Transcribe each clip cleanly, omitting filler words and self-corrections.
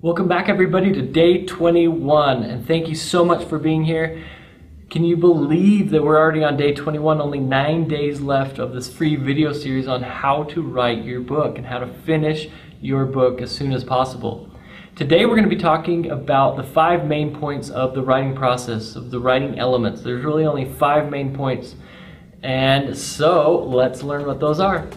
Welcome back everybody to day 21, and thank you so much for being here. Can you believe that we're already on day 21, only 9 days left of this free video series on how to write your book and how to finish your book as soon as possible. Today we're going to be talking about the 5 main points of the writing process, of the writing elements. There's really only 5 main points, and so let's learn what those are.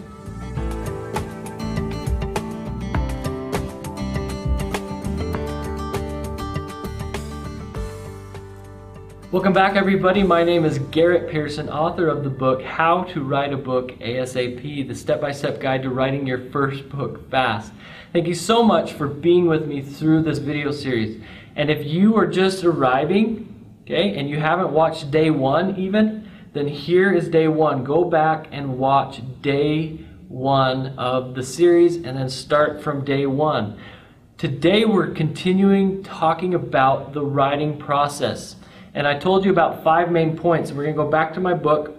Welcome back everybody. My name is Garrett Pearson, author of the book How to Write a Book ASAP, the step-by-step guide to writing your first book fast. Thank you so much for being with me through this video series. And if you are just arriving, okay, and you haven't watched day 1 even, then here is day 1. Go back and watch day 1 of the series and then start from day 1. Today we're continuing talking about the writing process. And I told you about 5 main points. We're going to go back to my book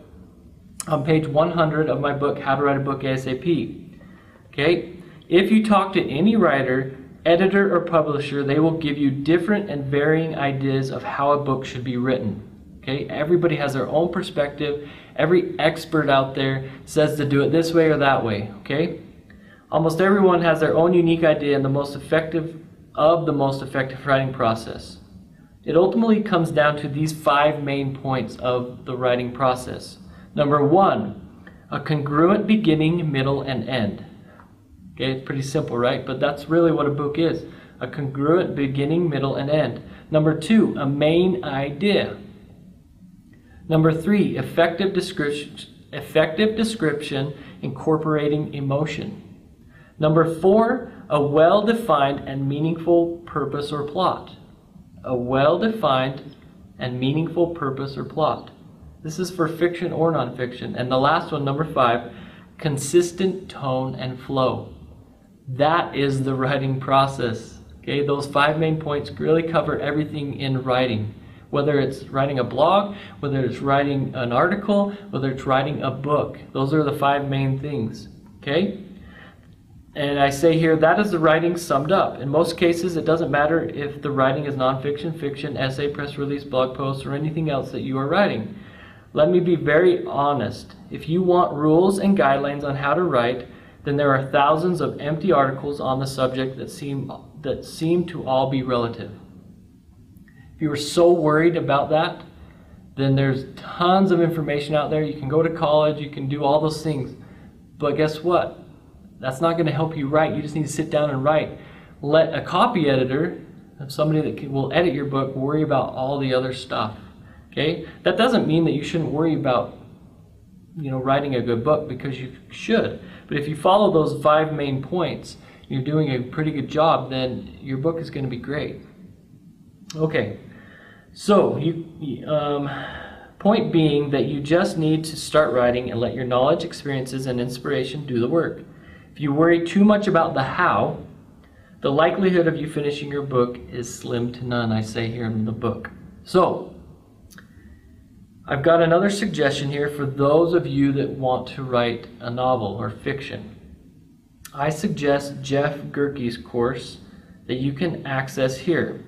on page 100 of my book, How to Write a Book ASAP. Okay? If you talk to any writer, editor, or publisher, they will give you different and varying ideas of how a book should be written. Okay? Everybody has their own perspective. Every expert out there says to do it this way or that way. Okay? Almost everyone has their own unique idea and the most effective writing process. It ultimately comes down to these 5 main points of the writing process. Number 1, a congruent beginning, middle, and end. Okay, it's pretty simple, right? But that's really what a book is. A congruent beginning, middle, and end. Number 2, a main idea. Number 3, effective description incorporating emotion. Number 4, a well-defined and meaningful purpose or plot. A well-defined and meaningful purpose or plot. This is for fiction or nonfiction. And the last one, number 5, consistent tone and flow. That is the writing process. Okay, those 5 main points really cover everything in writing. Whether it's writing a blog, whether it's writing an article, whether it's writing a book. Those are the 5 main things. Okay? And I say here, that is the writing summed up. In most cases, it doesn't matter if the writing is nonfiction, fiction, essay, press release, blog post, or anything else that you are writing. Let me be very honest. If you want rules and guidelines on how to write, then there are thousands of empty articles on the subject that seem to all be relative. If you are so worried about that, then there's tons of information out there. You can go to college, you can do all those things. But guess what? That's not going to help you write. You just need to sit down and write. Let a copy editor, somebody that will edit your book, worry about all the other stuff. Okay? That doesn't mean that you shouldn't worry about, writing a good book, because you should. But if you follow those 5 main points, you're doing a pretty good job, then your book is going to be great. Okay. So, point being that you just need to start writing and let your knowledge, experiences, and inspiration do the work. If you worry too much about the how, the likelihood of you finishing your book is slim to none, I say here in the book. So, I've got another suggestion here for those of you that want to write a novel or fiction. I suggest Jeff Gerke's course that you can access here.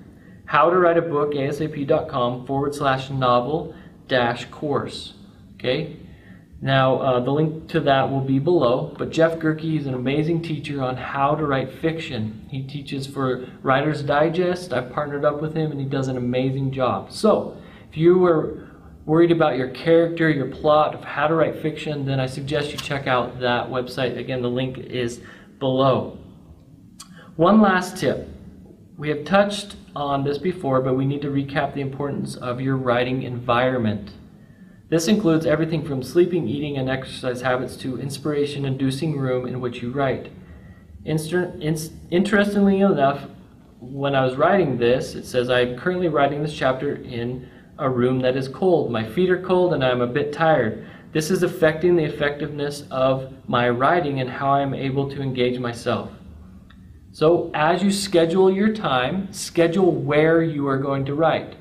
How to Write a Book, asap.com/novel-course. Okay? Now, the link to that will be below, but Jeff Gerke is an amazing teacher on how to write fiction. He teaches for Writer's Digest. I've partnered up with him, and he does an amazing job. So, if you were worried about your character, your plot of how to write fiction, then I suggest you check out that website. Again, the link is below. One last tip. We have touched on this before, but we need to recap the importance of your writing environment. This includes everything from sleeping, eating, and exercise habits to inspiration-inducing room in which you write. Interestingly enough, when I was writing this, it says, I'm currently writing this chapter in a room that is cold. My feet are cold and I'm a bit tired. This is affecting the effectiveness of my writing and how I'm able to engage myself. So as you schedule your time, schedule where you are going to write.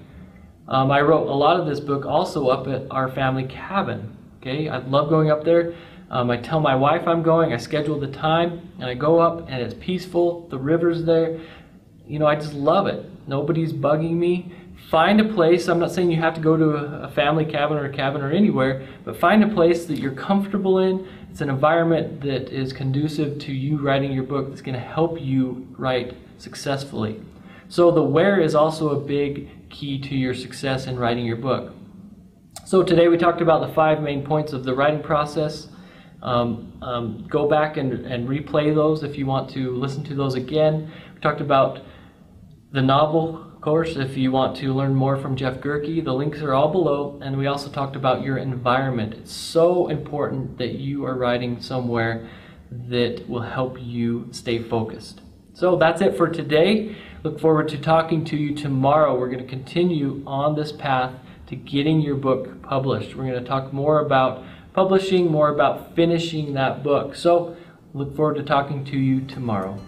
I wrote a lot of this book also up at our family cabin. Okay, I love going up there. I tell my wife I'm going, I schedule the time, and I go up and it's peaceful, the river's there. I just love it. Nobody's bugging me. Find a place. I'm not saying you have to go to a family cabin or a cabin or anywhere, but find a place that you're comfortable in. It's an environment that is conducive to you writing your book, that's going to help you write successfully. So the where is also a big key to your success in writing your book. So today we talked about the 5 main points of the writing process. Go back and replay those if you want to listen to those again. We talked about the novel course if you want to learn more from Jeff Gerke. The links are all below. And we also talked about your environment. It's so important that you are writing somewhere that will help you stay focused. So that's it for today. Look forward to talking to you tomorrow. We're going to continue on this path to getting your book published. We're going to talk more about publishing, more about finishing that book. So look forward to talking to you tomorrow.